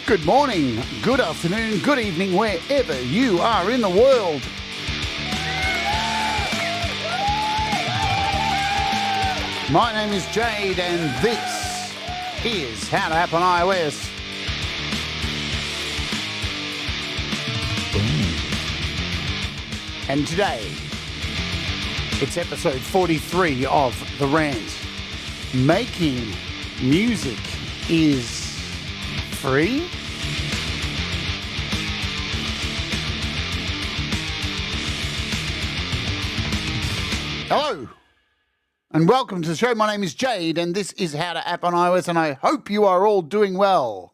Good morning, good afternoon, good evening, wherever you are in the world. My name is Jade, and this is How to App on iOS. And today, it's episode 43 of The Rant. Making music is free? Hello, and welcome to the show. My name is Jade, and this is How to App on iOS, and I hope you are all doing well.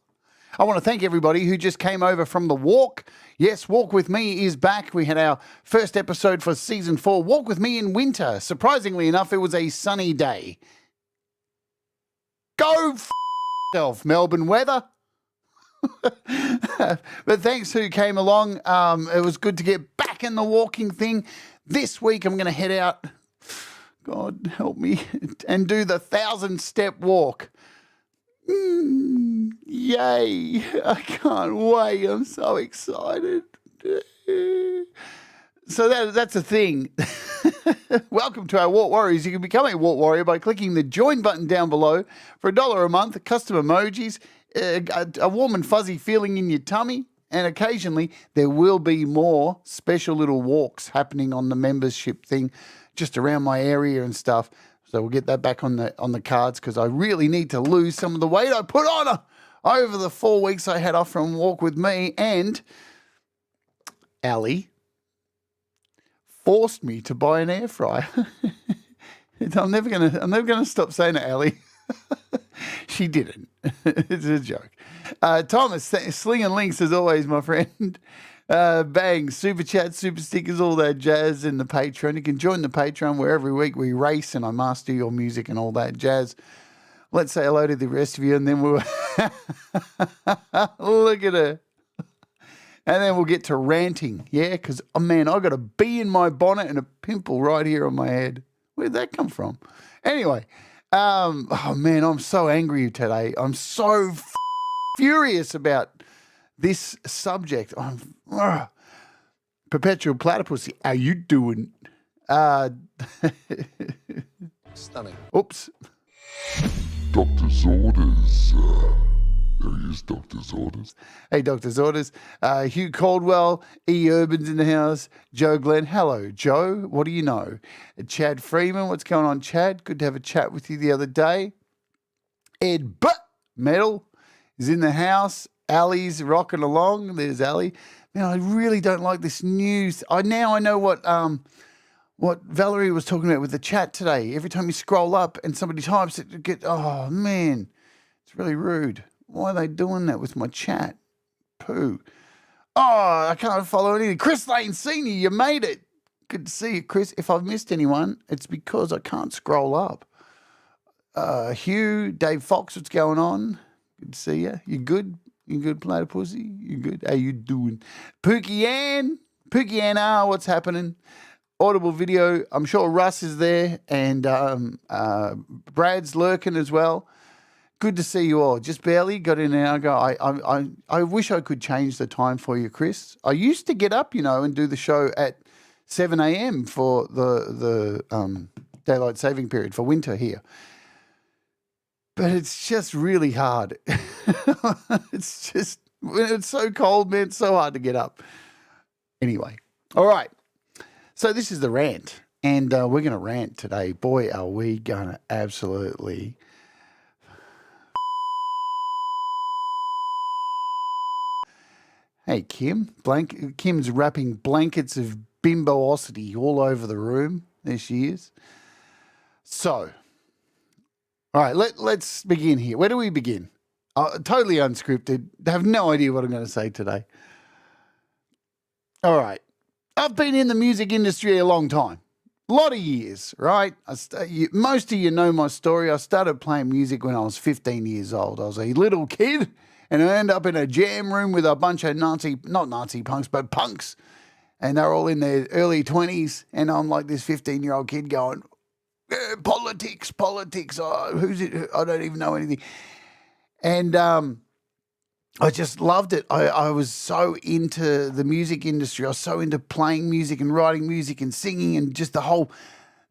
I want to thank everybody who just came over from the walk. Yes, Walk With Me is back. We had our first episode for Season 4, Walk With Me in Winter. Surprisingly enough, it was a sunny day. Go f*** yourself, Melbourne weather. But thanks who came along. It was good to get back in the walking thing. This week I'm going to head out, God help me, and do the 1,000-step walk. Yay. I can't wait. I'm so excited. So that's a thing. Welcome to our Walk Warriors. You can become a Walk Warrior by clicking the join button down below for $1 a month, custom emojis, a warm and fuzzy feeling in your tummy, and occasionally there will be more special little walks happening on the membership thing just around my area and stuff. So we'll get that back on the cards because I really need to lose some of the weight I put on over the 4 weeks I had off from Walk With Me. And Ali forced me to buy an air fryer. I'm never gonna stop saying it, Ali. She didn't. It's a joke. Thomas, slinging links as always, my friend. Bang, SuperChats, SuperStickers, all that jazz in the Patreon. You can join the Patreon where every week we race and I master your music and all that jazz. Let's say hello to the rest of you and then we'll... Look at her. And then we'll get to ranting, yeah? Because, oh man, I got a bee in my bonnet and a pimple right here on my head. Where'd that come from? Anyway, oh man, I'm so angry today. I'm so furious about this subject. Perpetual platypus. How you doing? Stunning. Oops. Doctor's orders. There he is, doctor's orders. Hey, doctor's orders. Hugh Caldwell, E. Urban's in the house. Joe Glenn. Hello, Joe. What do you know? Chad Freeman. What's going on, Chad? Good to have a chat with you the other day. Ed Metal is in the house. Ali's rocking along. There's Ali. Man, I really don't like this news. I know what Valerie was talking about with the chat today. Every time you scroll up and somebody types it, oh man, it's really rude. Why are they doing that with my chat? Pooh. Oh, I can't follow anything. Chris Lane Sr., you made it. Good to see you, Chris. If I've missed anyone, it's because I can't scroll up. Hugh, Dave Fox, what's going on? Good to see you. You good? You good, platypussy? You good? How you doing? Pookie Ann, what's happening? Audible video. I'm sure Russ is there, and Brad's lurking as well. Good to see you all. Just barely got in an hour ago. I wish I could change the time for you, Chris. I used to get up, and do the show at 7 a.m. for the daylight saving period for winter here. But it's just really hard. It's just, when it's so cold, man, it's so hard to get up. Anyway, all right. So this is the rant, and we're going to rant today. Boy, are we going to absolutely... Hey, Kim. Kim's wrapping blankets of bimboosity all over the room. There she is. So... all right, let's begin here. Where do we begin? Totally unscripted. I have no idea what I'm going to say today. All right. I've been in the music industry a long time. A lot of years, right? Most of you know my story. I started playing music when I was 15 years old. I was a little kid, and I ended up in a jam room with a bunch of not Nazi punks, but punks. And they're all in their early 20s, and I'm like this 15-year-old kid going... politics. Oh, who's it? I don't even know anything. And I just loved it. I was so into the music industry. I was so into playing music and writing music and singing and just the whole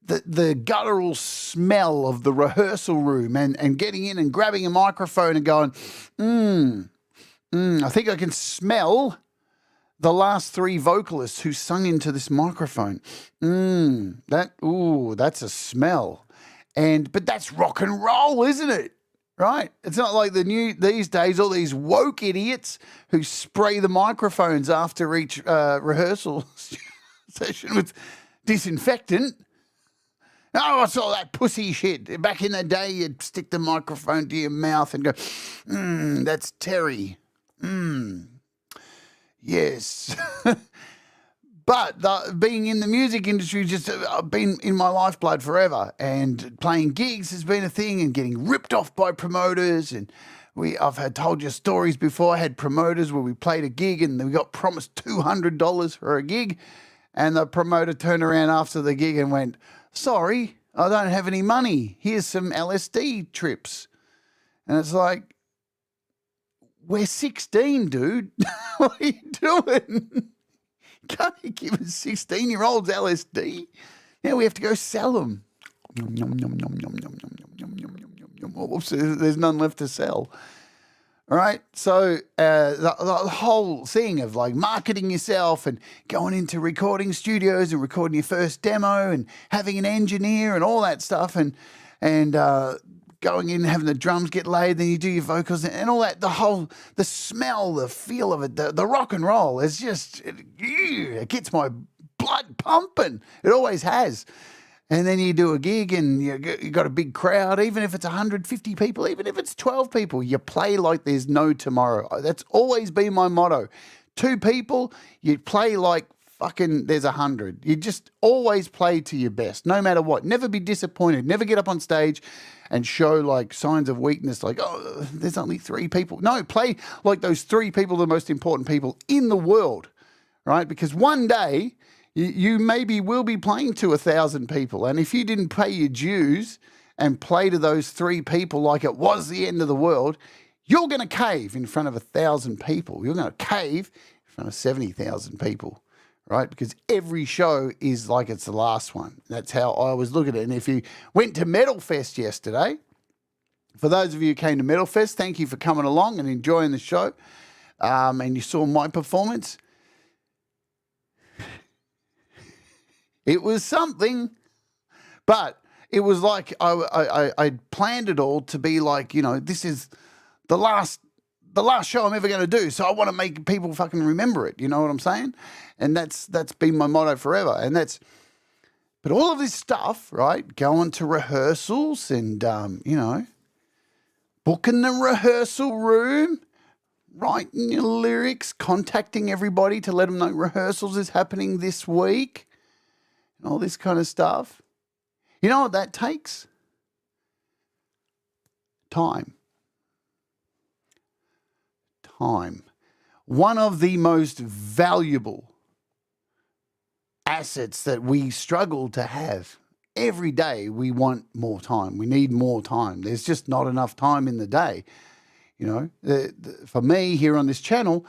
the guttural smell of the rehearsal room and getting in and grabbing a microphone and going, I think I can smell the last three vocalists who sung into this microphone. That's a smell. But that's rock and roll, isn't it? Right? It's not like these days, all these woke idiots who spray the microphones after each rehearsal session with disinfectant. Oh, I saw that pussy shit. Back in the day, you'd stick the microphone to your mouth and go, that's Terry. Yes. But being in the music industry, just been in my lifeblood forever. And playing gigs has been a thing and getting ripped off by promoters. And I've told you stories before. I had promoters where we played a gig and we got promised $200 for a gig. And the promoter turned around after the gig and went, sorry, I don't have any money. Here's some LSD trips. And it's like, we're 16, dude. What are you doing? Can't you give us 16-year-olds LSD? Now we have to go sell them. Oops, there's none left to sell. All right, so the whole thing of like marketing yourself and going into recording studios and recording your first demo and having an engineer and all that stuff and going in and having the drums get laid, then you do your vocals and all that, the smell, the feel of it, the rock and roll is just, it gets my blood pumping. It always has. And then you do a gig and you got a big crowd, even if it's 150 people, even if it's 12 people, you play like there's no tomorrow. That's always been my motto. 2 people, you play like fucking there's 100. You just always play to your best, no matter what. Never be disappointed. Never get up on stage and show like signs of weakness, like, oh, there's only 3 people. No, play like those 3 people, the most important people in the world, right? Because one day you maybe will be playing to 1,000 people. And if you didn't pay your dues and play to those 3 people like it was the end of the world, you're going to cave in front of 1,000 people. You're going to cave in front of 70,000 people, right? Because every show is like it's the last one. That's how I always look at it. And if you went to Metal Fest yesterday, for those of you who came to Metal Fest, thank you for coming along and enjoying the show. And you saw my performance. It was something, but it was like I planned it all to be like, this is the last show I'm ever going to do, so I want to make people fucking remember it. You know what I'm saying? And that's been my motto forever. But all of this stuff, right? Going to rehearsals and booking the rehearsal room, writing your lyrics, contacting everybody to let them know rehearsals is happening this week. All this kind of stuff. You know what that takes? Time. One of the most valuable assets that we struggle to have. Every day we want more time. We need more time. There's just not enough time in the day. For me here on this channel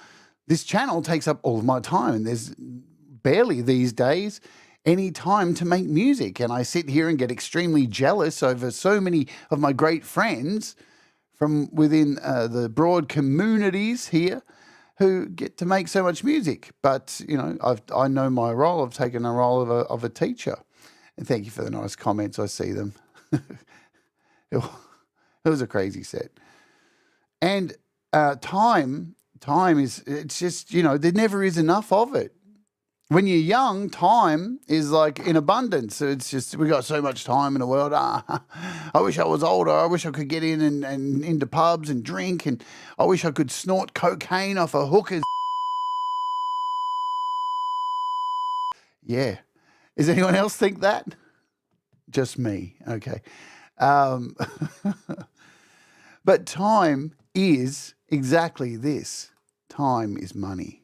takes up all of my time, and there's barely these days any time to make music. And I sit here and get extremely jealous over so many of my great friends from within the broad communities here who get to make so much music. But, I know my role. I've taken the role of a teacher. And thank you for the nice comments. I see them. It was a crazy set. And time is, it's just, there never is enough of it. When you're young, time is like in abundance. It's just, we got so much time in the world. I wish I was older. I wish I could get in and into pubs and drink. And I wish I could snort cocaine off a hooker's. Yeah. Does anyone else think that? Just me. Okay. But time is exactly this. Time is money.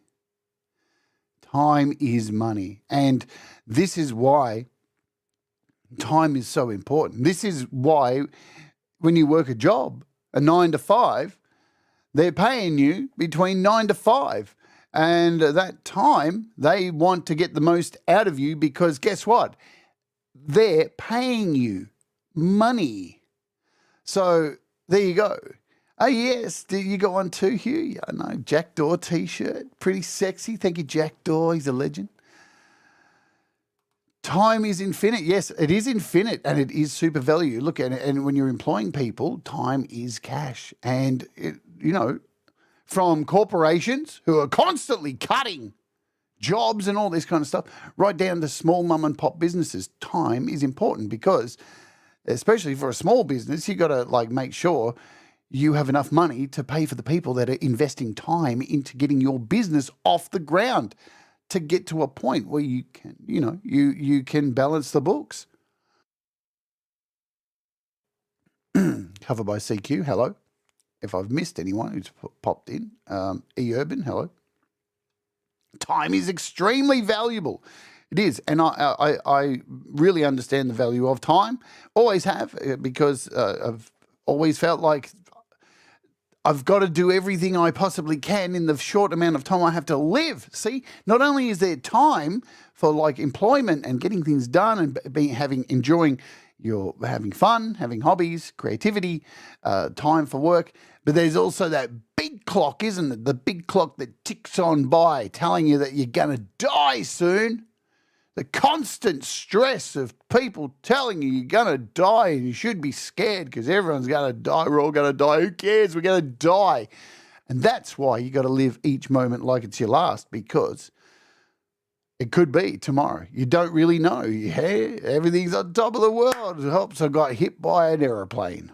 Time is money. And this is why time is so important. This is why when you work a job, a 9 to 5, They're paying you between 9 to 5. And that time, they want to get the most out of you because guess what? They're paying you money. So there you go. Oh, yes. You got one too, Hugh? Yeah, I know. Jackdaw t-shirt. Pretty sexy. Thank you, Jackdaw. He's a legend. Time is infinite. Yes, it is infinite and it is super value. Look at it. And when you're employing people, time is cash. And, from corporations who are constantly cutting jobs and all this kind of stuff, right down to small mum and pop businesses, time is important because, especially for a small business, you got to make sure you have enough money to pay for the people that are investing time into getting your business off the ground to get to a point where you can, you can balance the books. Covered by CQ, hello. If I've missed anyone who's popped in, E-Urban, hello. Time is extremely valuable. It is, and I really understand the value of time. Always have, because I've always felt like I've got to do everything I possibly can in the short amount of time I have to live. See, not only is there time for employment and getting things done and enjoying having fun, having hobbies, creativity, time for work, but there's also that big clock, isn't it? The big clock that ticks on by, telling you that you're going to die soon. The constant stress of people telling you you're going to die and you should be scared because everyone's going to die. We're all going to die. Who cares? We're going to die. And that's why you got to live each moment like it's your last, because it could be tomorrow. You don't really know. Yeah, everything's on top of the world. It helps I got hit by an aeroplane.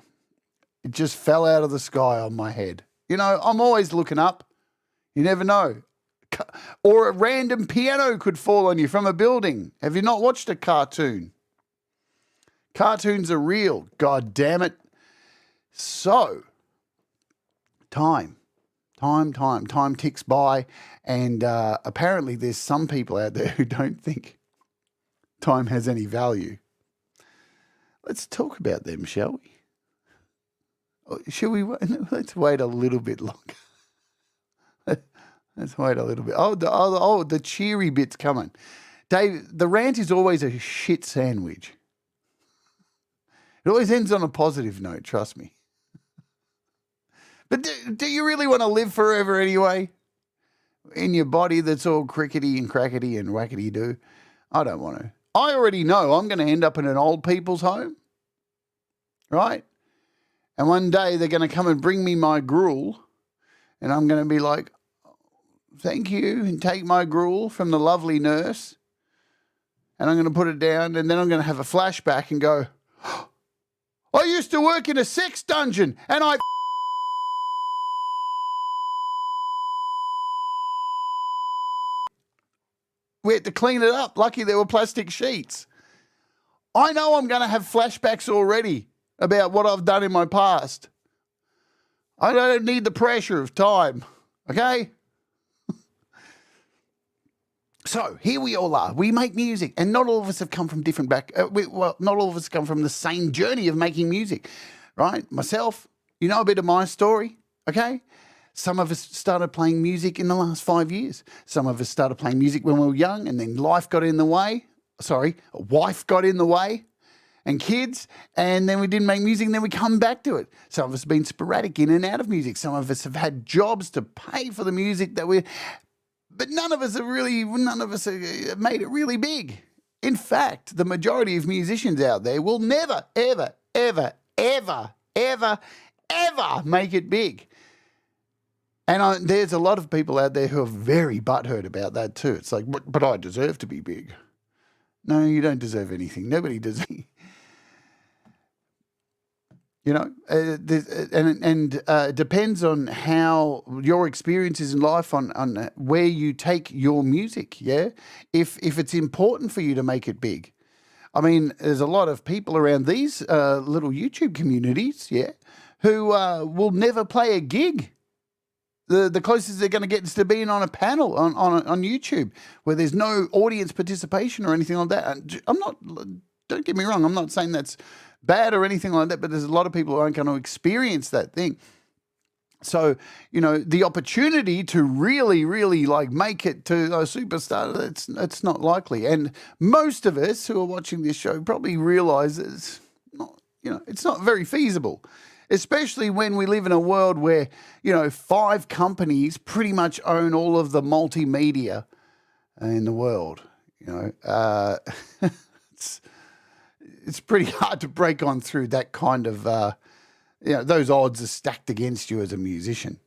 It just fell out of the sky on my head. I'm always looking up. You never know. Or a random piano could fall on you from a building. Have you not watched a cartoon? Cartoons are real. God damn it. So, time ticks by, and apparently there's some people out there who don't think time has any value. Let's talk about them, shall we? Shall we? Let's wait a little bit longer. Let's wait a little bit. The cheery bit's coming. Dave, the rant is always a shit sandwich. It always ends on a positive note, trust me. But do you really want to live forever anyway? In your body that's all crickety and crackety and wackety do? I don't want to. I already know I'm going to end up in an old people's home, right? And one day they're going to come and bring me my gruel, and I'm going to be like, thank you, and take my gruel from the lovely nurse, and I'm going to put it down, and then I'm going to have a flashback and go, I used to work in a sex dungeon, and we had to clean it up. Lucky there were plastic sheets. I know I'm going to have flashbacks already about what I've done in my past. I don't need the pressure of time, okay? So here we all are. We make music, and not all of us have come from different not all of us come from the same journey of making music, right? Myself, you know a bit of my story, okay? Some of us started playing music in the last 5 years. Some of us started playing music when we were young, and then life got in the way. Wife got in the way, and kids, and then we didn't make music, and then we come back to it. Some of us have been sporadic in and out of music. Some of us have had jobs to pay for the music but none of us have made it really big. In fact, the majority of musicians out there will never, ever, ever, ever, ever, ever make it big. And there's a lot of people out there who are very butthurt about that too. It's like, but I deserve to be big. No, you don't deserve anything. Nobody does. It depends on how your experiences in life on where you take your music, yeah? If it's important for you to make it big. I mean, there's a lot of people around these little YouTube communities, yeah, who will never play a gig. The closest they're going to get is to being on a panel on YouTube where there's no audience participation or anything like that. And don't get me wrong, I'm not saying that's bad or anything like that, but there's a lot of people who aren't going to experience that thing. So, the opportunity to really, really like make it to a superstar, it's not likely. And most of us who are watching this show probably realize it's not, it's not very feasible, especially when we live in a world where, 5 companies pretty much own all of the multimedia in the world. It's pretty hard to break on through that kind of, those odds are stacked against you as a musician.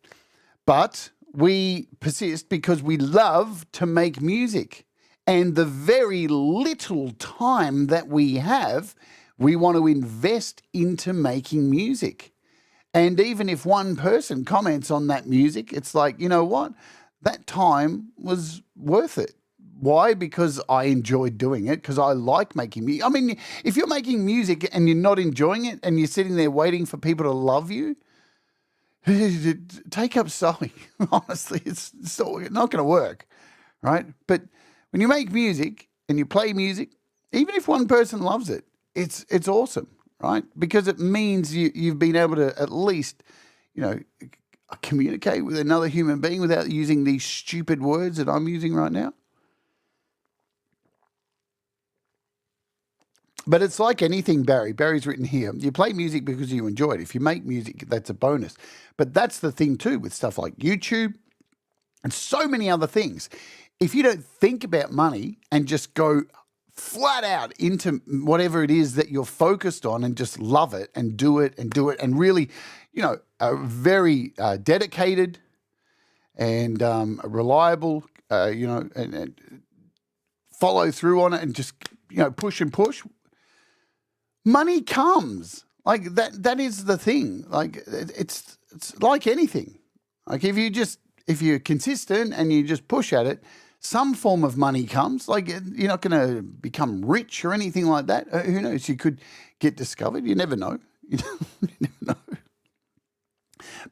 But we persist because we love to make music. And the very little time that we have, we want to invest into making music. And even if one person comments on that music, it's like, you know what? That time was worth it. Why? Because I enjoyed doing it, because I like making music. I mean, if you're making music and you're not enjoying it and you're sitting there waiting for people to love you, take up sewing. Honestly, it's not going to work, right? But when you make music and you play music, even if one person loves it, it's awesome, right? Because it means you've been able to at least, communicate with another human being without using these stupid words that I'm using right now. But it's like anything, Barry. Barry's written here. You play music because you enjoy it. If you make music, that's a bonus. But that's the thing too with stuff like YouTube and so many other things. If you don't think about money and just go flat out into whatever it is that you're focused on and just love it and do it and really, are very dedicated and reliable, and follow through on it and just, push and push. Money comes. Like that is the thing. Like it's like anything. Like if you're consistent and you just push at it, some form of money comes. Like you're not going to become rich or anything like that. Who knows? You could get discovered. You never know. You never know.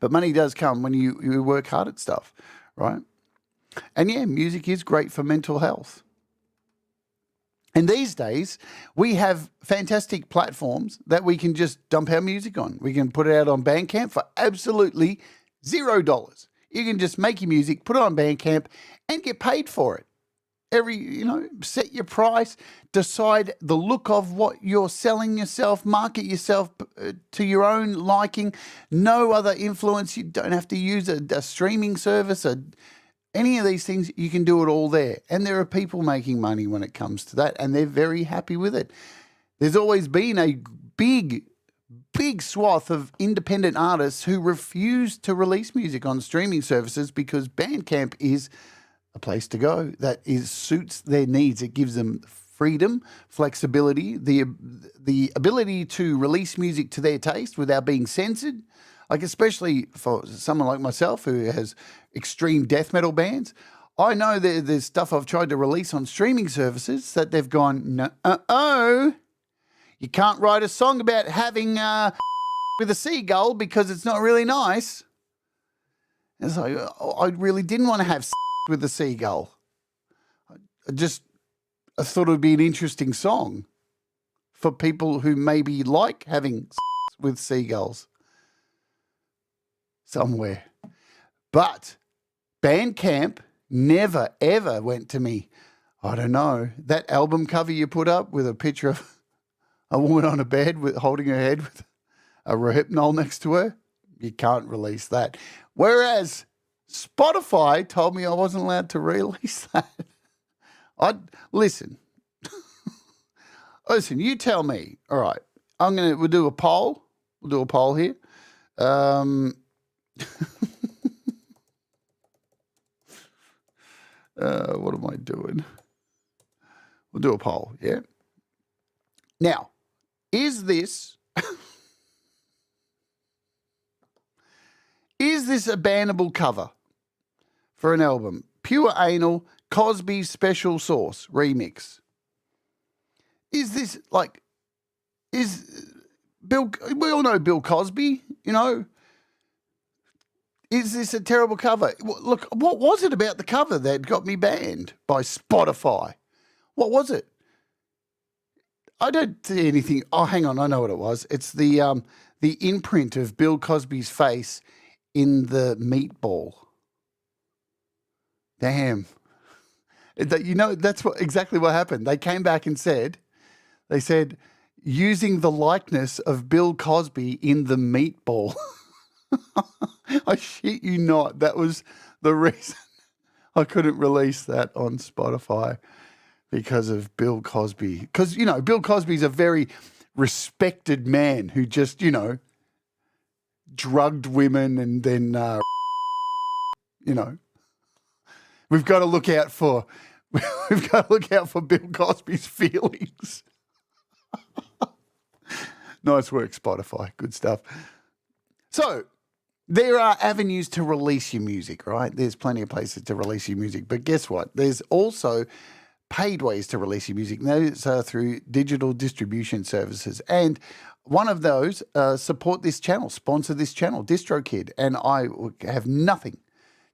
But money does come when you work hard at stuff, right? And yeah, music is great for mental health. And these days, we have fantastic platforms that we can just dump our music on. We can put it out on Bandcamp for absolutely $0. You can just make your music, put it on Bandcamp, and get paid for it. Set your price, decide the look of what you're selling yourself, market yourself to your own liking. No other influence. You don't have to use a streaming service, any of these things. You can do it all there. And there are people making money when it comes to that, and they're very happy with it. There's always been a big swath of independent artists who refuse to release music on streaming services because Bandcamp is a place to go that suits their needs. It gives them freedom, flexibility, the ability to release music to their taste without being censored. Like especially for someone like myself who has extreme death metal bands, I know there's stuff I've tried to release on streaming services that they've gone, no, you can't write a song about having with a seagull because it's not really nice. And so I really didn't want to have with a seagull. I thought it would be an interesting song for people who maybe like having with seagulls somewhere. But Bandcamp never, ever went to me. I don't know. That album cover you put up with a picture of a woman on a bed holding her head with a Rohypnol next to her, you can't release that. Whereas Spotify told me I wasn't allowed to release that. Listen, you tell me. All right, we'll do a poll. We'll do a poll here. What am I doing? We'll do a poll, yeah? Now, is this a bannable cover for an album? Pure Anal, Cosby's Special Sauce remix. Is this we all know Bill Cosby, Is this a terrible cover? Look, what was it about the cover that got me banned by Spotify? What was it? I don't see anything. Oh, hang on, I know what it was. It's the imprint of Bill Cosby's face in the meatball. Damn. That's exactly what happened. They came back and said, using the likeness of Bill Cosby in the meatball. I shit you not. That was the reason I couldn't release that on Spotify, because of Bill Cosby. Because, Bill Cosby's a very respected man who just, drugged women and then, we've got to look out for Bill Cosby's feelings. Nice work, Spotify. Good stuff. So there are avenues to release your music, right? There's plenty of places to release your music. But guess what? There's also paid ways to release your music. Those are through digital distribution services. And one of those, support this channel, sponsor this channel, DistroKid. And I have nothing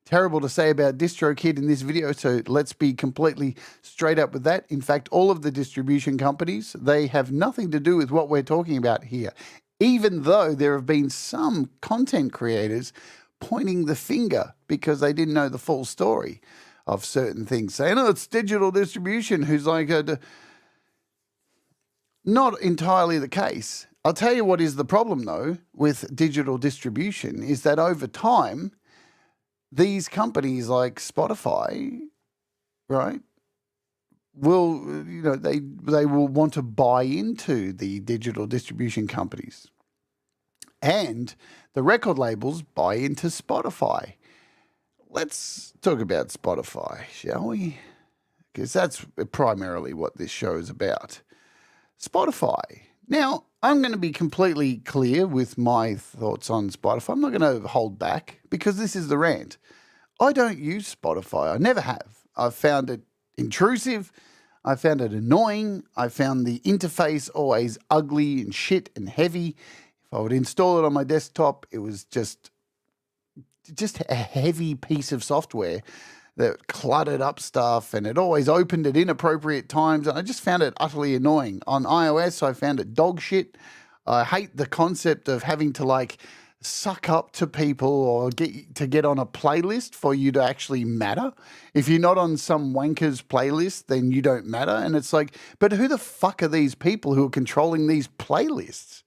terrible to say about DistroKid in this video, so let's be completely straight up with that. In fact, all of the distribution companies, they have nothing to do with what we're talking about here, even though there have been some content creators pointing the finger because they didn't know the full story of certain things, saying, oh, it's digital distribution, who's like, not entirely the case. I'll tell you what is the problem, though, with digital distribution is that over time, these companies like Spotify, right, will, they will want to buy into the digital distribution companies. And the record labels buy into Spotify. Let's talk about Spotify, shall we? Because that's primarily what this show is about. Spotify. Now, I'm going to be completely clear with my thoughts on Spotify. I'm not going to hold back because this is the rant. I don't use Spotify. I never have. I've found it intrusive. I found it annoying. I found the interface always ugly and shit and heavy. If I would install it on my desktop, it was just a heavy piece of software that cluttered up stuff, and it always opened at inappropriate times. And I just found it utterly annoying. On iOS, I found it dog shit. I hate the concept of having to suck up to people or get on a playlist for you to actually matter. If you're not on some wanker's playlist, then you don't matter. And it's like, but who the fuck are these people who are controlling these playlists?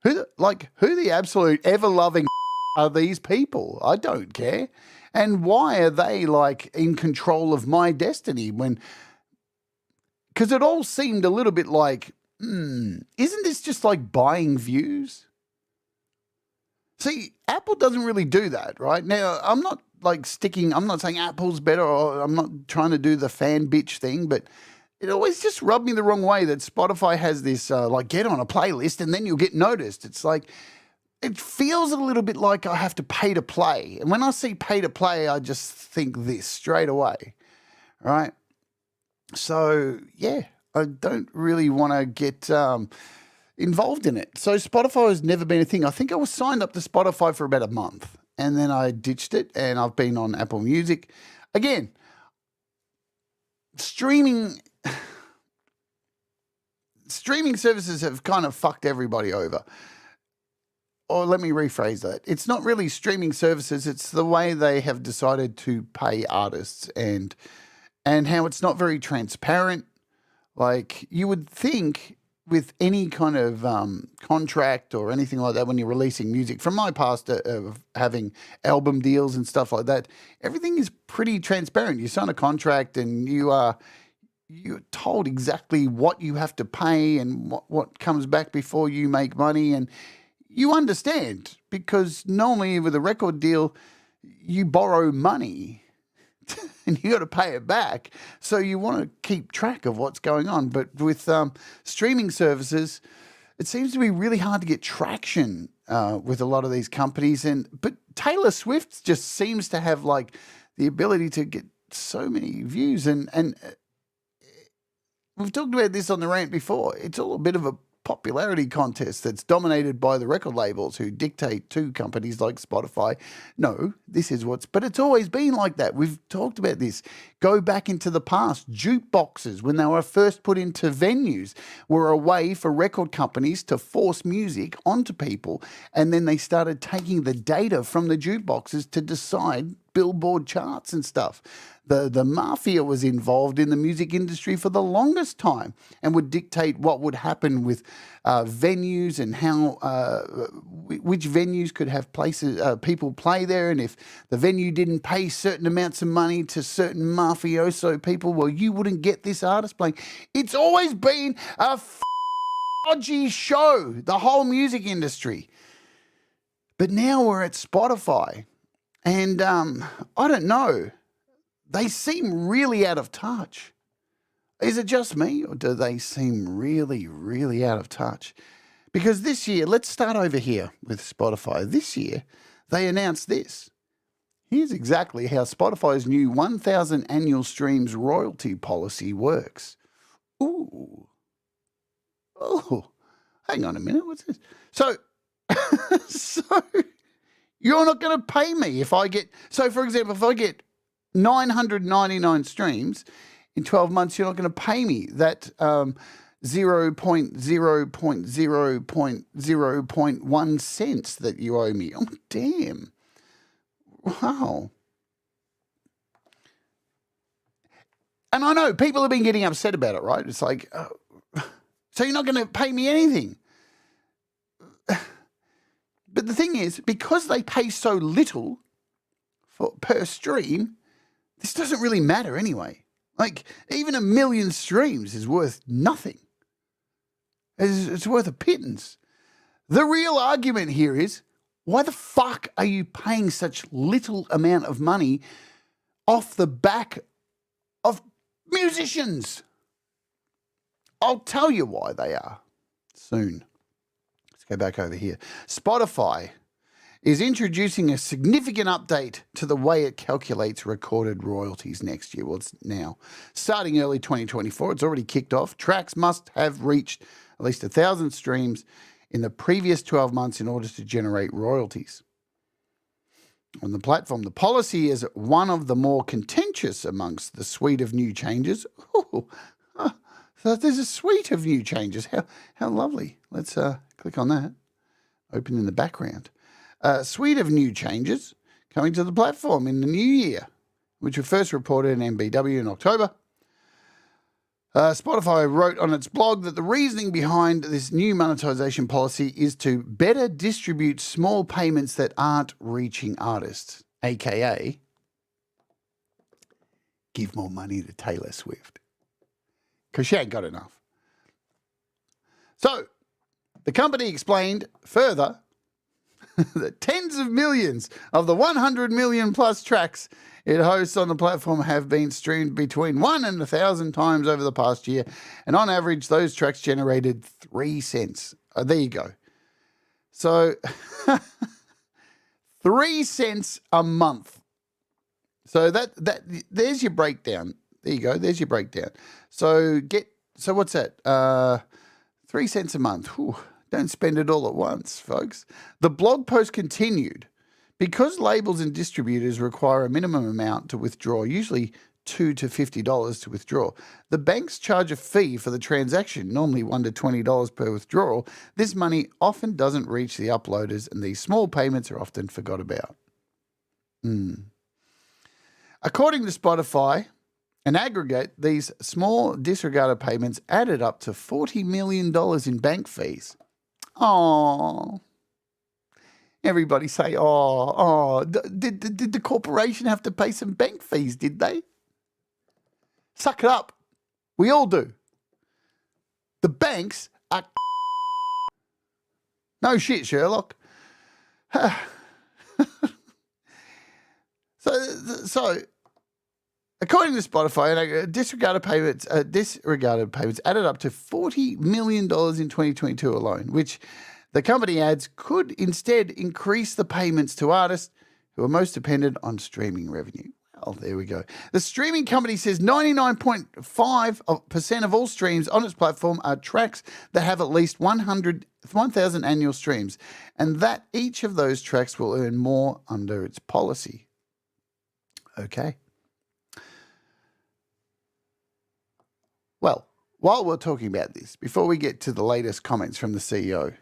Who the absolute ever-loving are these people? I don't care. And why are they in control of my destiny because it all seemed a little bit like, isn't this just like buying views? See, Apple doesn't really do that, right? Now, I'm not saying Apple's better, or I'm not trying to do the fan bitch thing, but it always just rubbed me the wrong way that Spotify has this, get on a playlist and then you'll get noticed. It's like, it feels a little bit like I have to pay to play. And when I see pay to play, I just think this straight away, right? So, yeah, I don't really want to get involved in it. So Spotify has never been a thing. I think I was signed up to Spotify for about a month, and then I ditched it, and I've been on Apple Music. Again, streaming services have kind of fucked everybody over. Or let me rephrase that. It's not really streaming services. It's the way they have decided to pay artists and how it's not very transparent. Like you would think with any kind of contract or anything like that when you're releasing music, from my past of having album deals and stuff like that, everything is pretty transparent. You sign a contract and you're told exactly what you have to pay and what comes back before you make money, and you understand, because normally with a record deal, you borrow money and you got to pay it back. So you want to keep track of what's going on. But with streaming services, it seems to be really hard to get traction with a lot of these companies. But Taylor Swift just seems to have the ability to get so many views. And we've talked about this on the rant before. It's all a bit of a popularity contest that's dominated by the record labels who dictate to companies like Spotify. No, but it's always been like that. We've talked about this. Go back into the past. Jukeboxes, when they were first put into venues, were a way for record companies to force music onto people. And then they started taking the data from the jukeboxes to decide Billboard charts and stuff. The mafia was involved in the music industry for the longest time and would dictate what would happen with venues and how which venues could have places people play there, and if the venue didn't pay certain amounts of money to certain mafioso people, well, you wouldn't get this artist playing. It's always been a dodgy show, the whole music industry. But now we're at Spotify, and I don't know. They seem really out of touch. Is it just me, or do they seem really, really out of touch? Because this year, let's start over here with Spotify. This year, they announced this. Here's exactly how Spotify's new 1,000 annual streams royalty policy works. Ooh. Oh, hang on a minute. What's this? So you're not going to pay me if I get... So, for example, if I get 999 streams in 12 months, you're not going to pay me that 0.0.0.0.1 cents that you owe me. Oh, damn. Wow. And I know people have been getting upset about it, right? It's like, so you're not going to pay me anything. But the thing is, because they pay so little per stream, this doesn't really matter anyway. Like, even 1 million streams is worth nothing. It's worth a pittance. The real argument here is, why the fuck are you paying such little amount of money off the back of musicians? I'll tell you why they are soon. Let's go back over here. Spotify is introducing a significant update to the way it calculates recorded royalties next year. Well, it's now. Starting early 2024, it's already kicked off. Tracks must have reached at least 1,000 streams in the previous 12 months in order to generate royalties on the platform. The policy is one of the more contentious amongst the suite of new changes. So there's a suite of new changes. How lovely. Let's click on that. Open in the background. A suite of new changes coming to the platform in the new year, which were first reported in MBW in October. Spotify wrote on its blog that the reasoning behind this new monetization policy is to better distribute small payments that aren't reaching artists, aka give more money to Taylor Swift, because she ain't got enough. So the company explained further that tens of millions of the 100 million plus tracks it hosts on the platform have been streamed between 1 and 1,000 times over the past year. And on average, those tracks generated 3 cents. There you go. So 3 cents a month. So there's your breakdown. There you go. There's your breakdown. So what's that? 3 cents a month. Whew. Don't spend it all at once, folks. The blog post continued. Because labels and distributors require a minimum amount to withdraw, usually $2 to $50 to withdraw, the banks charge a fee for the transaction, normally $1 to $20 per withdrawal. This money often doesn't reach the uploaders, and these small payments are often forgot about. According to Spotify, in aggregate, these small disregarded payments added up to $40 million in bank fees. Oh, everybody say, oh, did the corporation have to pay some bank fees, did they? Suck it up. We all do. The banks are no shit, Sherlock. So, according to Spotify, disregarded payments added up to $40 million in 2022 alone, which the company adds could instead increase the payments to artists who are most dependent on streaming revenue. Well, there we go. The streaming company says 99.5% of all streams on its platform are tracks that have at least 1,000 annual streams, and that each of those tracks will earn more under its policy. Okay. Well, while we're talking about this, before we get to the latest comments from the CEO,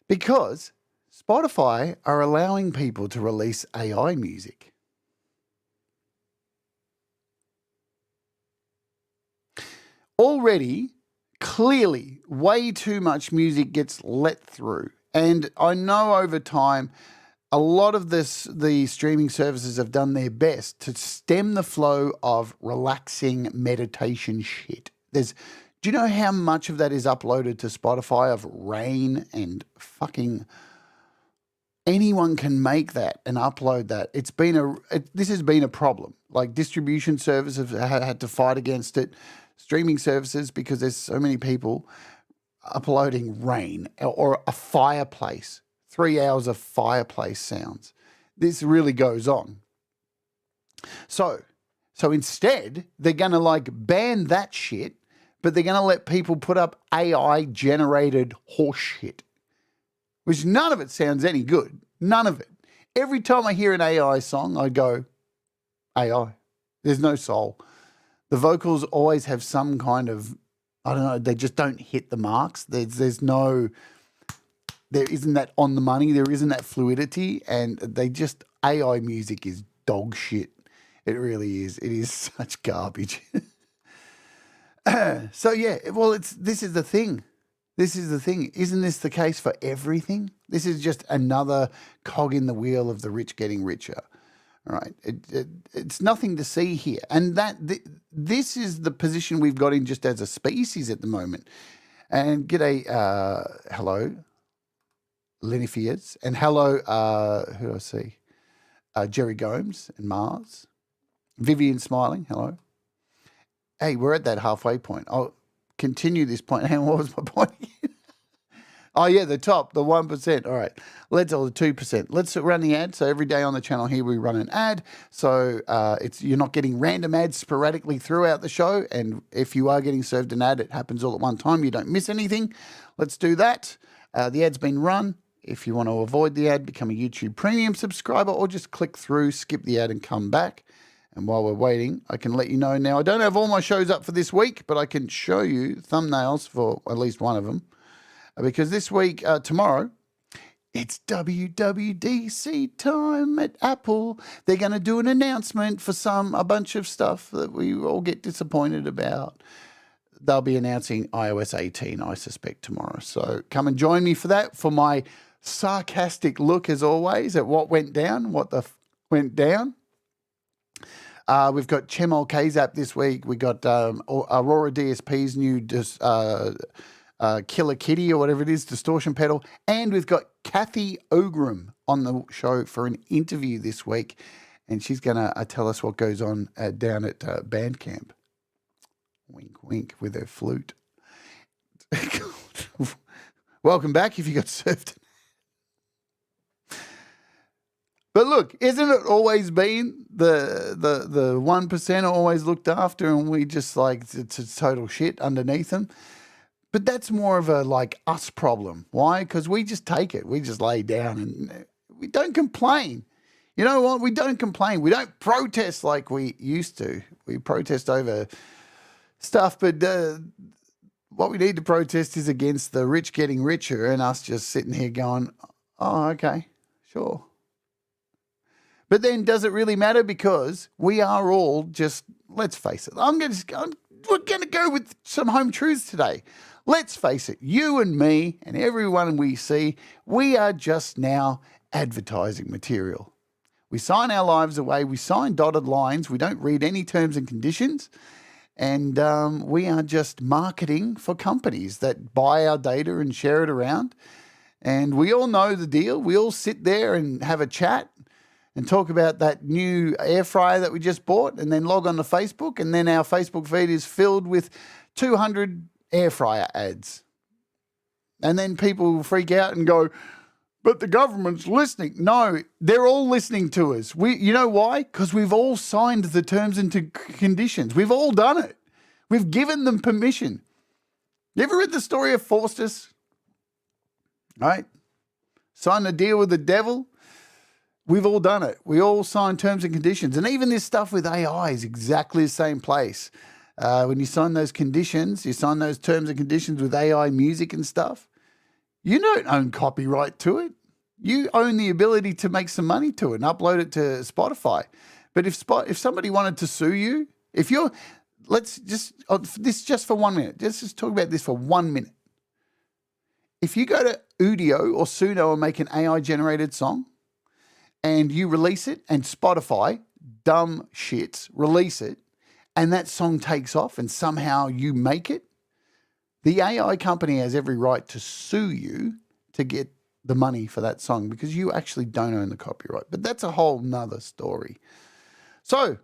because Spotify are allowing people to release AI music. Already, clearly, way too much music gets let through. And I know over time, a lot of the streaming services have done their best to stem the flow of relaxing meditation shit. Do you know how much of that is uploaded to Spotify of rain and fucking anyone can make that and upload that? This has been a problem. Like distribution services have had to fight against it, streaming services, because there's so many people uploading rain or a fireplace, 3 hours of fireplace sounds. This really goes on. So instead, they're going to like ban that shit, but they're going to let people put up AI-generated horse shit, which none of it sounds any good. None of it. Every time I hear an AI song, I go, AI. There's no soul. The vocals always have some kind of, I don't know, they just don't hit the marks. There isn't that on the money. There isn't that fluidity. And AI music is dog shit. It really is. It is such garbage. So yeah, well, this is the thing. This is the thing. Isn't this the case for everything? This is just another cog in the wheel of the rich getting richer. All right. It's nothing to see here. And this is the position we've got in just as a species at the moment. And g'day, hello, Linifias. And hello, who do I see? Jerry Gomes and Mars. Vivian smiling, hello. Hey, we're at that halfway point. I'll continue this point. Hang on, what was my point again? Oh, yeah, the top, the 1%. All right, or the 2%. Let's run the ad. So every day on the channel here, we run an ad. So you're not getting random ads sporadically throughout the show. And if you are getting served an ad, it happens all at one time. You don't miss anything. Let's do that. The ad's been run. If you want to avoid the ad, become a YouTube Premium subscriber or just click through, skip the ad and come back. And while we're waiting, I can let you know now, I don't have all my shows up for this week, but I can show you thumbnails for at least one of them. Because this week, tomorrow, it's WWDC time at Apple. They're going to do an announcement for a bunch of stuff that we all get disappointed about. They'll be announcing iOS 18, I suspect, tomorrow. So come and join me for that, for my sarcastic look, as always, at what went down, went down. We've got Chemol K's app this week. We got Aurora DSP's new Killer Kitty or whatever it is, distortion pedal. And we've got Kathy Ogram on the show for an interview this week. And she's going to tell us what goes on down at Bandcamp. Wink, wink, with her flute. Welcome back if you got served. But look, isn't it always been the 1% are always looked after and we just like, it's total shit underneath them? But that's more of a like us problem. Why? Because we just take it. We just lay down and we don't complain. You know what? We don't complain. We don't protest like we used to. We protest over stuff, but what we need to protest is against the rich getting richer and us just sitting here going, oh, okay, sure. But then does it really matter? Because we are all just, let's face it, we're going to go with some home truths today. Let's face it, you and me and everyone we see, we are just now advertising material. We sign our lives away. We sign dotted lines. We don't read any terms and conditions. And we are just marketing for companies that buy our data and share it around. And we all know the deal. We all sit there and have a chat and talk about that new air fryer that we just bought and then log on to Facebook. And then our Facebook feed is filled with 200 air fryer ads. And then people freak out and go, but the government's listening. No, they're all listening to us. You know why? Because we've all signed the terms and conditions. We've all done it. We've given them permission. You ever read the story of Faustus? Right? Signed a deal with the devil. We've all done it. We all sign terms and conditions. And even this stuff with AI is exactly the same place. When you sign those conditions, you sign those terms and conditions with AI music and stuff, you don't own copyright to it. You own the ability to make some money to it and upload it to Spotify. But if somebody wanted to sue you, let's just for 1 minute. Let's just talk about this for 1 minute. If you go to Udio or Suno and make an AI-generated song, and you release it, and Spotify, dumb shits, release it, and that song takes off and somehow you make it, the AI company has every right to sue you to get the money for that song because you actually don't own the copyright. But that's a whole nother story. So,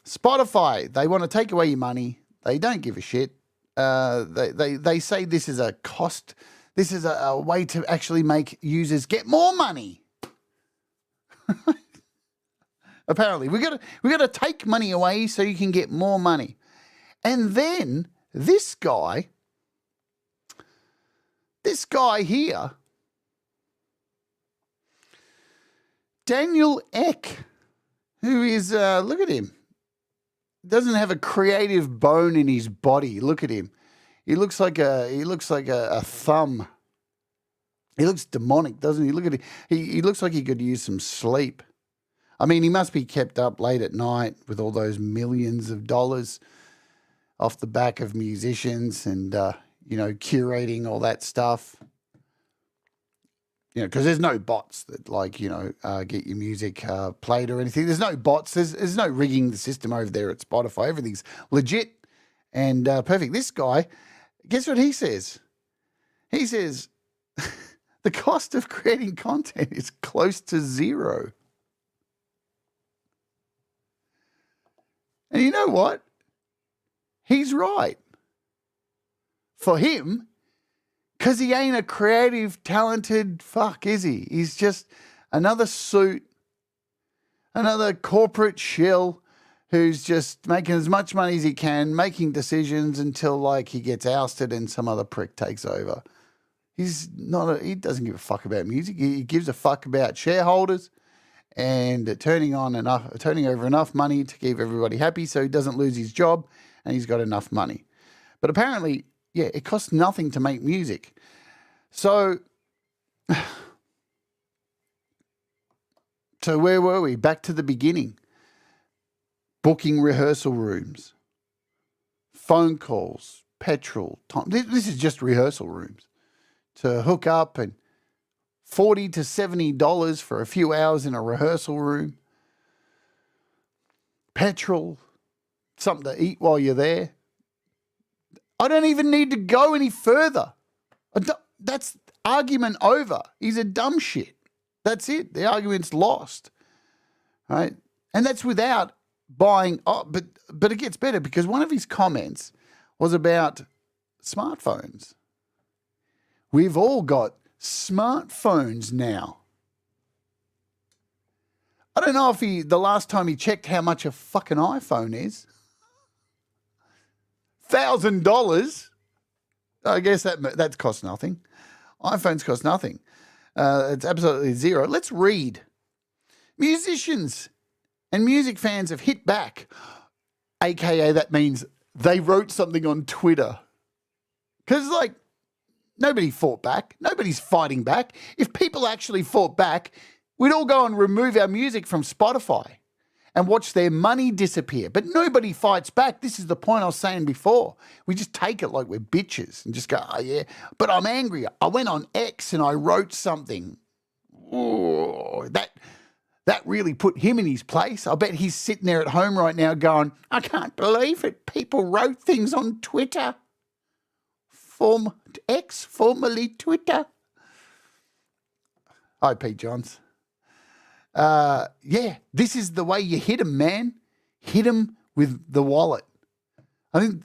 Spotify, they want to take away your money. They don't give a shit. They say this is a cost. This is a way to actually make users get more money. Apparently, we got to take money away so you can get more money. And then this guy here, Daniel Ek, who is look at him, doesn't have a creative bone in his body. Look at him. He looks like a thumb. He looks demonic, doesn't he? Look at him. He looks like he could use some sleep. I mean, he must be kept up late at night with all those millions of dollars off the back of musicians and, curating all that stuff. Because there's no bots that, get your music played or anything. There's no bots. There's no rigging the system over there at Spotify. Everything's legit and perfect. This guy, guess what he says? He says the cost of creating content is close to zero. And you know what? He's right. For him, because he ain't a creative, talented fuck, is he? He's just another suit, another corporate shill who's just making as much money as he can, making decisions until, he gets ousted and some other prick takes over. He doesn't give a fuck about music. He gives a fuck about shareholders and turning over enough money to keep everybody happy so he doesn't lose his job and he's got enough money. But apparently, it costs nothing to make music. So where were we? Back to the beginning. Booking rehearsal rooms, phone calls, petrol, time. This is just rehearsal rooms to hook up, and $40 to $70 for a few hours in a rehearsal room. Petrol, something to eat while you're there. I don't even need to go any further. That's argument over. He's a dumb shit. That's it. The argument's lost. Right? And that's without buying. Oh, but it gets better because one of his comments was about smartphones. We've all got smartphones now. I don't know if the last time he checked how much a fucking iPhone is. $1,000. I guess that costs nothing. iPhones cost nothing. It's absolutely zero. Let's read. Musicians and music fans have hit back. AKA that means they wrote something on Twitter. Because, nobody fought back. Nobody's fighting back. If people actually fought back, we'd all go and remove our music from Spotify and watch their money disappear. But nobody fights back. This is the point I was saying before. We just take it like we're bitches and just go, oh, yeah, but I'm angry. I went on X and I wrote something. Oh, that really put him in his place. I bet he's sitting there at home right now going, I can't believe it. People wrote things on Twitter. X, formerly Twitter. Hi, Pete Johns. This is the way you hit him, man. Hit him with the wallet. I think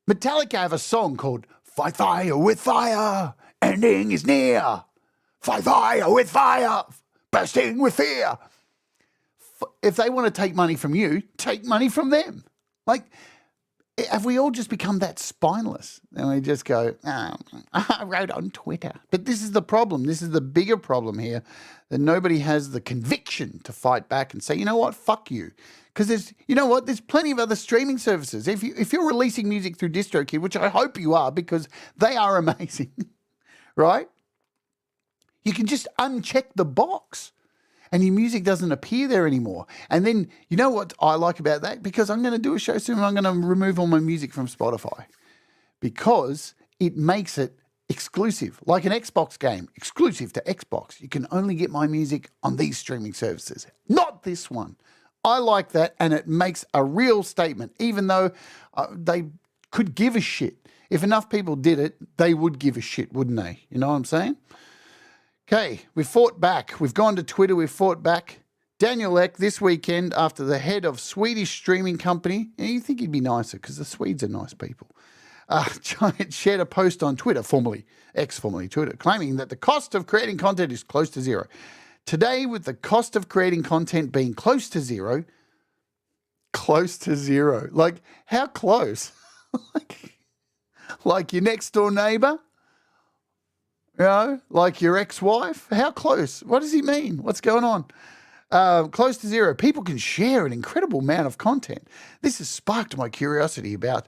Metallica have a song called Fight Fire with Fire, ending is near. fight fire with fire, bursting with fear. If they want to take money from you, take money from them. Like, have we all just become that spineless? And we just go, I wrote on Twitter. But this is the problem. This is the bigger problem here, that nobody has the conviction to fight back and say, you know what, fuck you. Because there's plenty of other streaming services. If you're releasing music through DistroKid, which I hope you are because they are amazing, right? You can just uncheck the box and your music doesn't appear there anymore. And then, you know what I like about that? Because I'm going to do a show soon and I'm going to remove all my music from Spotify because it makes it exclusive, like an Xbox game, exclusive to Xbox. You can only get my music on these streaming services, not this one. I like that, and it makes a real statement, even though they could give a shit. If enough people did it, they would give a shit, wouldn't they? You know what I'm saying? Okay, we fought back. We've gone to Twitter, we've fought back. Daniel Ek this weekend, after the head of Swedish streaming company, and you think he'd be nicer because the Swedes are nice people, shared a post on Twitter, formerly Twitter, claiming that the cost of creating content is close to zero. Today, with the cost of creating content being close to zero, like how close? like your next door neighbor? You know, like your ex-wife? How close? What does he mean? What's going on? Close to zero. People can share an incredible amount of content. This has sparked my curiosity about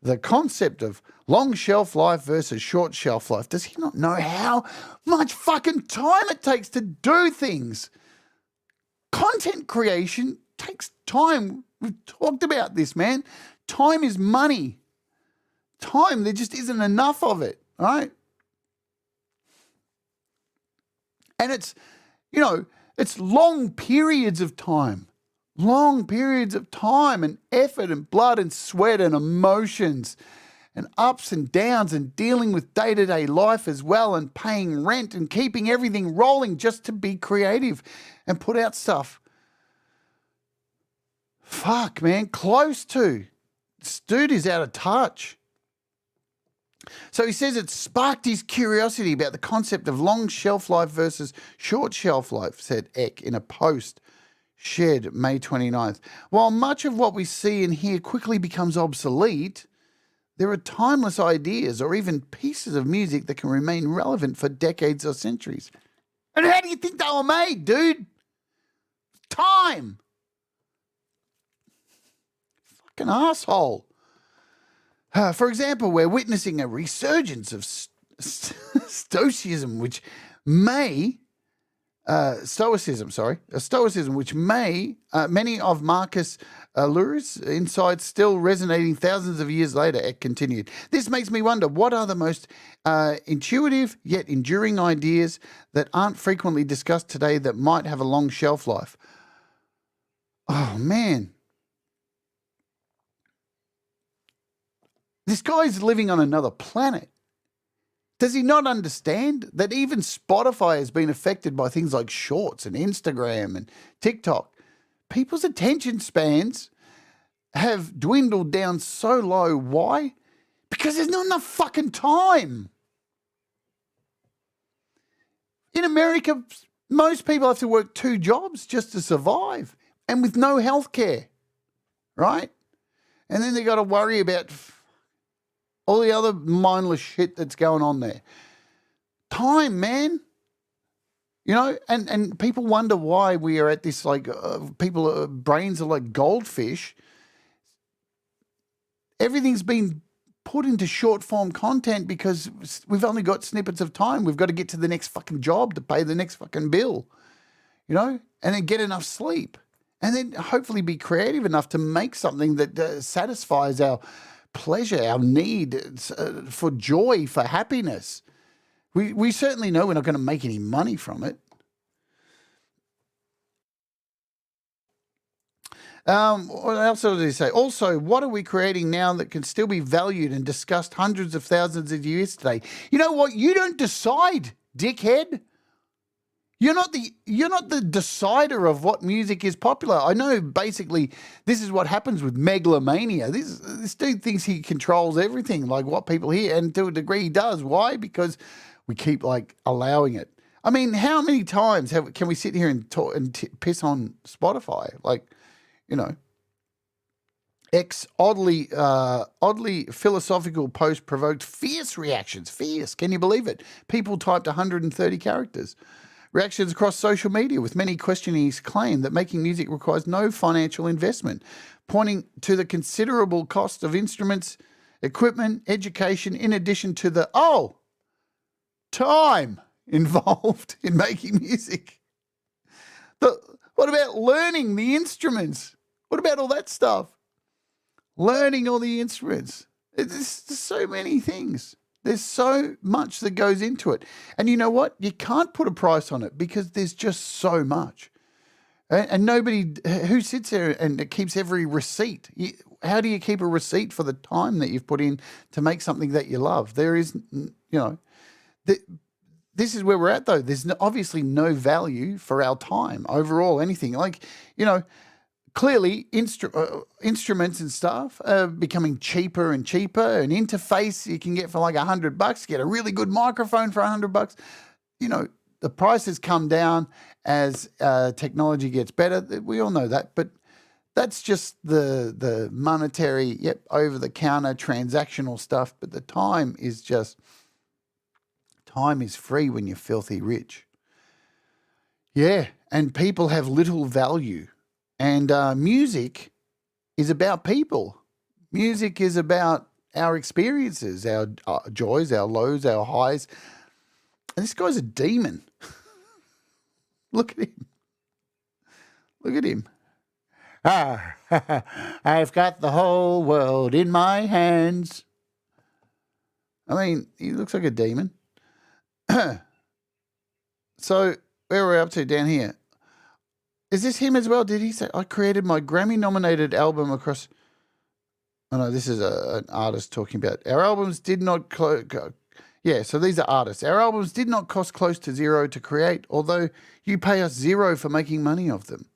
the concept of long shelf life versus short shelf life. Does he not know how much fucking time it takes to do things? Content creation takes time. We've talked about this, man. Time is money. Time, there just isn't enough of it, right? And it's, it's long periods of time and effort and blood and sweat and emotions and ups and downs and dealing with day-to-day life as well and paying rent and keeping everything rolling just to be creative and put out stuff. Fuck, man, close to. This dude is out of touch. So he says it sparked his curiosity about the concept of long shelf life versus short shelf life, said Eck in a post shared May 29th. While much of what we see and hear quickly becomes obsolete, there are timeless ideas or even pieces of music that can remain relevant for decades or centuries. And how do you think they were made, dude? Time. Fucking asshole. For example, we're witnessing a resurgence of stoicism, which may many of Marcus Aurelius' insights still resonating thousands of years later. It continued. This makes me wonder, what are the most intuitive yet enduring ideas that aren't frequently discussed today that might have a long shelf life? Oh, man. This guy's living on another planet. Does he not understand that even Spotify has been affected by things like Shorts and Instagram and TikTok? People's attention spans have dwindled down so low. Why? Because there's not enough fucking time. In America, most people have to work 2 jobs just to survive and with no health care, right? And then they got to worry about all the other mindless shit that's going on there. Time, man. And people wonder why we are at this, brains are like goldfish. Everything's been put into short form content because we've only got snippets of time. We've got to get to the next fucking job to pay the next fucking bill, and then get enough sleep. And then hopefully be creative enough to make something that satisfies our pleasure, our need for joy, for happiness. We certainly know we're not going to make any money from it. What else did he say? Also, what are we creating now that can still be valued and discussed hundreds of thousands of years today? You know what? You don't decide, dickhead. You're not the decider of what music is popular. I know basically this is what happens with megalomania. This dude thinks he controls everything, like what people hear, and to a degree he does. Why? Because we keep allowing it. I mean, how many times can we sit here and talk and piss on Spotify? Like, you know, oddly philosophical post provoked fierce reactions. Fierce, can you believe it? People typed 130 characters. Reactions across social media, with many questioning his claim that making music requires no financial investment, pointing to the considerable cost of instruments, equipment, education, in addition to the time involved in making music. What about learning the instruments? What about all that stuff? Learning all the instruments. There's so many things. There's so much that goes into it. And you know what? You can't put a price on it because there's just so much. And nobody who sits there and keeps every receipt. How do you keep a receipt for the time that you've put in to make something that you love? There is, this is where we're at, though. There's obviously no value for our time overall, anything. Like, clearly instruments and stuff are becoming cheaper and cheaper. An interface you can get for like $100, get a really good microphone for $100. The prices come down as technology gets better. We all know that, but that's just the monetary, over-the-counter transactional stuff. But the time is free when you're filthy rich. Yeah, and people have little value. And music is about people. Music is about our experiences, our joys, our lows, our highs. And this guy's a demon. Look at him. Look at him. I've got the whole world in my hands. I mean, he looks like a demon. So, where are we up to down here? Is this him as well? Did he say, I created my Grammy-nominated album across... Oh, no, this is an artist talking about... Our albums did not... so these are artists. Our albums did not cost close to zero to create, although you pay us zero for making money of them.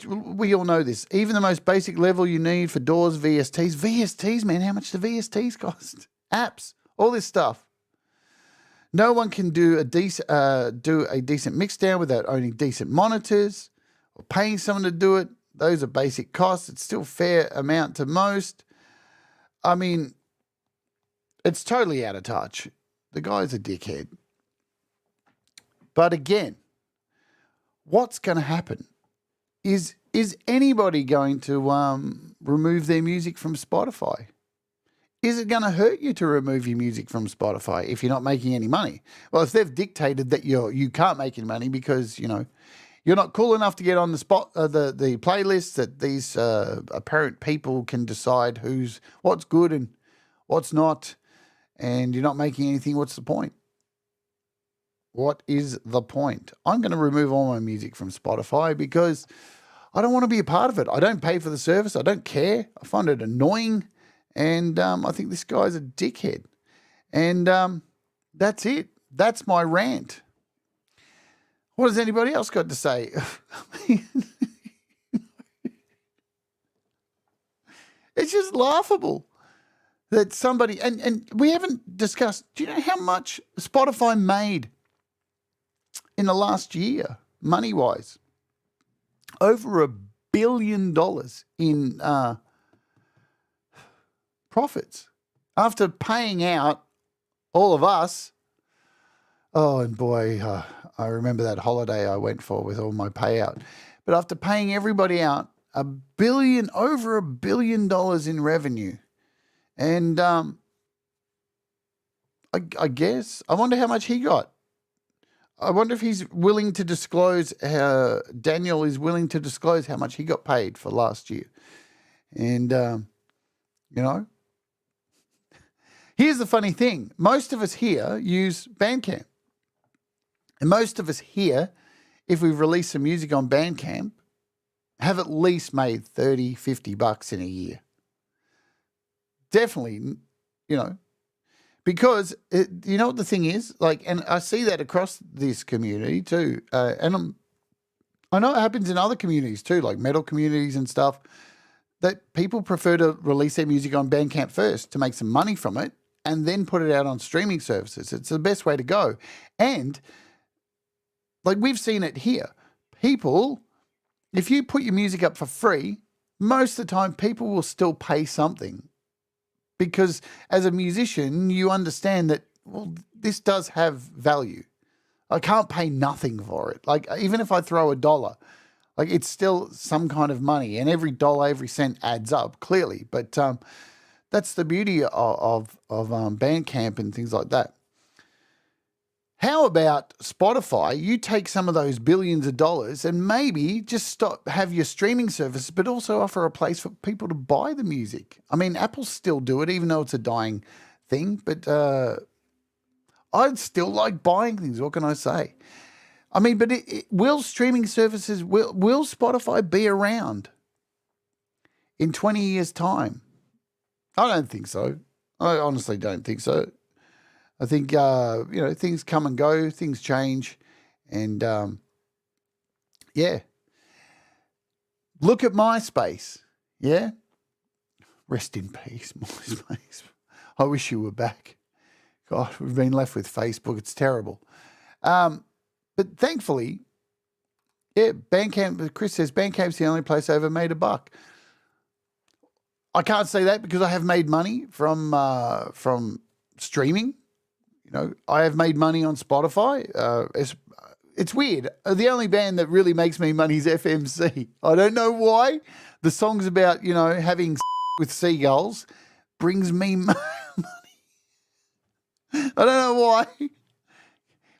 We all know this. Even the most basic level you need for DAWs, VSTs. VSTs, man, how much do VSTs cost? Apps, all this stuff. No one can do a decent mix down without owning decent monitors or paying someone to do it. Those are basic costs. It's still fair amount to most. I mean, it's totally out of touch. The guy's a dickhead. But again, what's going to happen? Is anybody going to remove their music from Spotify? Is it going to hurt you to remove your music from Spotify if you're not making any money? Well, if they've dictated that you can't make any money because, you're not cool enough to get on the the playlists, that these apparent people can decide what's good and what's not, and you're not making anything, what's the point? What is the point? I'm going to remove all my music from Spotify because I don't want to be a part of it. I don't pay for the service. I don't care. I find it annoying. And I think this guy's a dickhead. And that's it. That's my rant. What has anybody else got to say? It's just laughable that somebody, and we haven't discussed, do you know how much Spotify made in the last year, money-wise? Over $1 billion in profits after paying out all of us. Oh, and boy, I remember that holiday I went for with all my payout. But after paying everybody out, over $1 billion in revenue. And I guess, I wonder how much he got. I wonder if he's willing to disclose, Daniel is willing to disclose how much he got paid for last year. And, here's the funny thing. Most of us here use Bandcamp. And most of us here, if we've released some music on Bandcamp, have at least made $30, $50 in a year. Definitely, because you know what the thing is? And I see that across this community too. And I know it happens in other communities too, like metal communities and stuff, that people prefer to release their music on Bandcamp first to make some money from it. and then put it out on streaming services. It's the best way to go. And like we've seen it here. People, if you put your music up for free, most of the time people will still pay something, because as a musician, you understand that, well, this does have value. I can't pay nothing for it. Like, even if I throw $1, like, it's still some kind of money, and every dollar, every cent adds up, clearly. But that's the beauty of Bandcamp and things like that. How about Spotify? You take some of those billions of dollars and maybe just have your streaming service, but also offer a place for people to buy the music. I mean, Apple still do it, even though it's a dying thing, but I'd still like buying things. What can I say? I mean, but will streaming services, will Spotify be around in 20 years' time? I don't think so. I honestly don't think so. I think, things come and go, things change. And, yeah. Look at MySpace. Yeah. Rest in peace, MySpace. I wish you were back. God, we've been left with Facebook. It's terrible. But thankfully, yeah, Bandcamp, Chris says, Bandcamp's the only place I ever made $1. I can't say that because I have made money from streaming. You know, I have made money on Spotify. It's weird. The only band that really makes me money is FMC. I don't know why. The songs about, having with seagulls brings me money. I don't know why.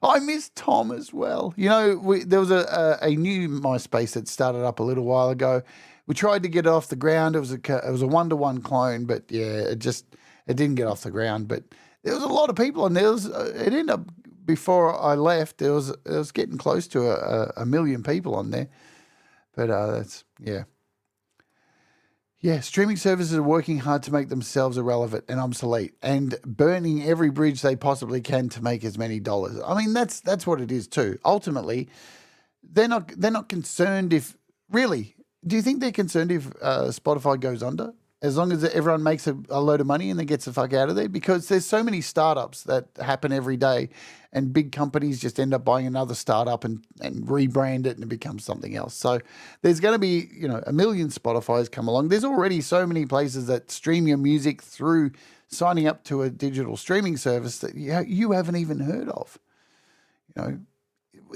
I miss Tom as well. There was a new MySpace that started up a little while ago. We tried to get it off the ground. It was a 1-to-1 clone, but yeah, it didn't get off the ground. But there was a lot of people, and it ended up, before I left, it was getting close to a million people on there. But that's, yeah. Yeah, streaming services are working hard to make themselves irrelevant and obsolete, and burning every bridge they possibly can to make as many dollars. I mean, that's what it is too. Ultimately, they're not concerned if, really, do you think they're concerned if Spotify goes under? As long as everyone makes a load of money and then gets the fuck out of there? Because there's so many startups that happen every day, and big companies just end up buying another startup and rebrand it and it becomes something else. So there's going to be, a million Spotifys come along. There's already so many places that stream your music through signing up to a digital streaming service that you haven't even heard of.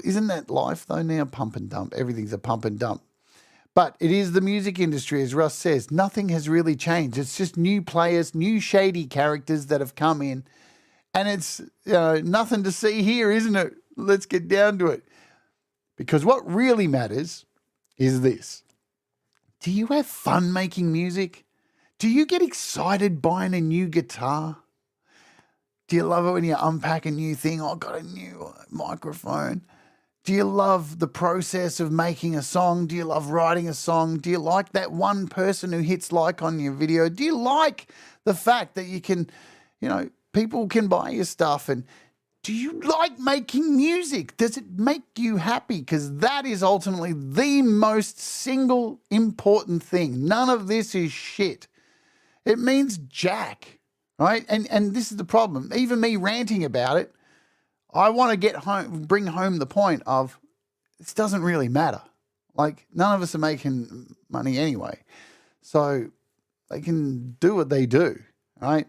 Isn't that life though now? Pump and dump. Everything's a pump and dump. But it is the music industry, as Russ says. Nothing has really changed. It's just new players, new shady characters that have come in. And it's nothing to see here, isn't it? Let's get down to it. Because what really matters is this. Do you have fun making music? Do you get excited buying a new guitar? Do you love it when you unpack a new thing? Oh, I got a new microphone. Do you love the process of making a song? Do you love writing a song? Do you like that one person who hits like on your video? Do you like the fact that you can, people can buy your stuff? And do you like making music? Does it make you happy? Because that is ultimately the most single important thing. None of this is shit. It means jack, right? And this is the problem. Even me ranting about it, I want to bring home the point of this doesn't really matter. Like, none of us are making money anyway. So they can do what they do, right?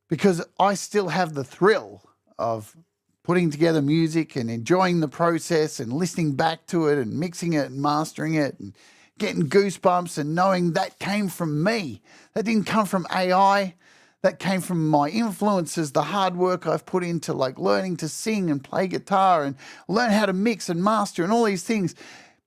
Because I still have the thrill of putting together music and enjoying the process and listening back to it and mixing it and mastering it and getting goosebumps and knowing that came from me. That didn't come from AI. That came from my influences, the hard work I've put into learning to sing and play guitar and learn how to mix and master and all these things,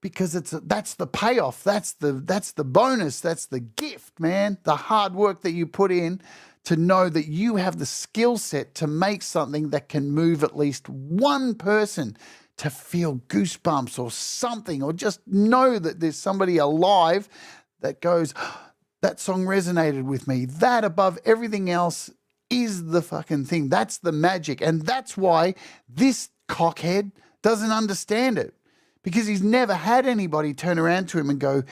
because that's the payoff. That's the bonus. That's the gift, man. The hard work that you put in to know that you have the skill set to make something that can move at least one person to feel goosebumps or something, or just know that there's somebody alive that goes, that song resonated with me. That above everything else is the fucking thing. That's the magic. And that's why this cockhead doesn't understand it, because he's never had anybody turn around to him and go,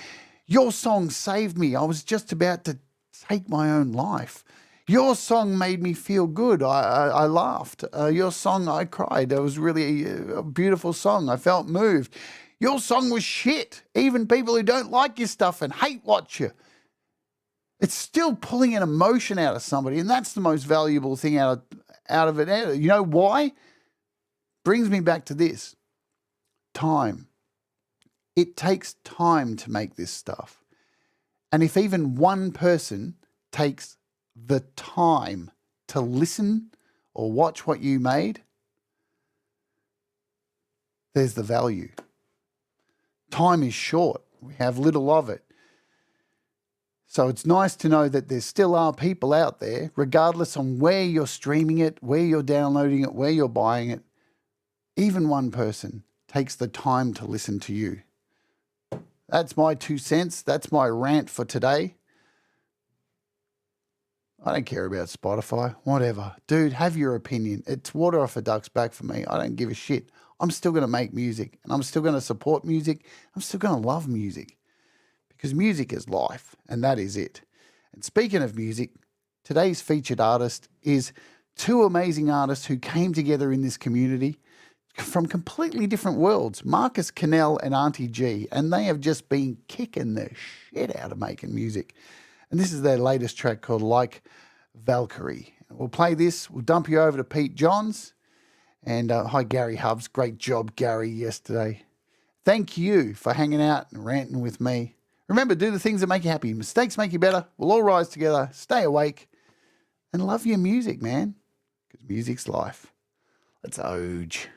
your song saved me. I was just about to take my own life. Your song made me feel good. I laughed. Your song, I cried. It was really a beautiful song. I felt moved. Your song was shit. Even people who don't like your stuff and hate watch you. It's still pulling an emotion out of somebody, and that's the most valuable thing out of it. You know why? Brings me back to this. Time. It takes time to make this stuff. And if even one person takes the time to listen or watch what you made, there's the value. Time is short. We have little of it. So it's nice to know that there still are people out there, regardless on where you're streaming it, where you're downloading it, where you're buying it. Even one person takes the time to listen to you. That's my 2 cents. That's my rant for today. I don't care about Spotify, whatever. Dude, have your opinion. It's water off a duck's back for me. I don't give a shit. I'm still going to make music, and I'm still going to support music. I'm still going to love music, because music is life, and that is it. And speaking of music, today's featured artist is two amazing artists who came together in this community from completely different worlds, Marcus Cannell and Auntie G, and they have just been kicking the shit out of making music. And this is their latest track called Like Valkyrie. We'll play this. We'll dump you over to Pete Johns. And hi, Gary Hubbs. Great job, Gary, yesterday. Thank you for hanging out and ranting with me. Remember, do the things that make you happy. Mistakes make you better. We'll all rise together. Stay awake. And love your music, man. Because music's life. Let's oge.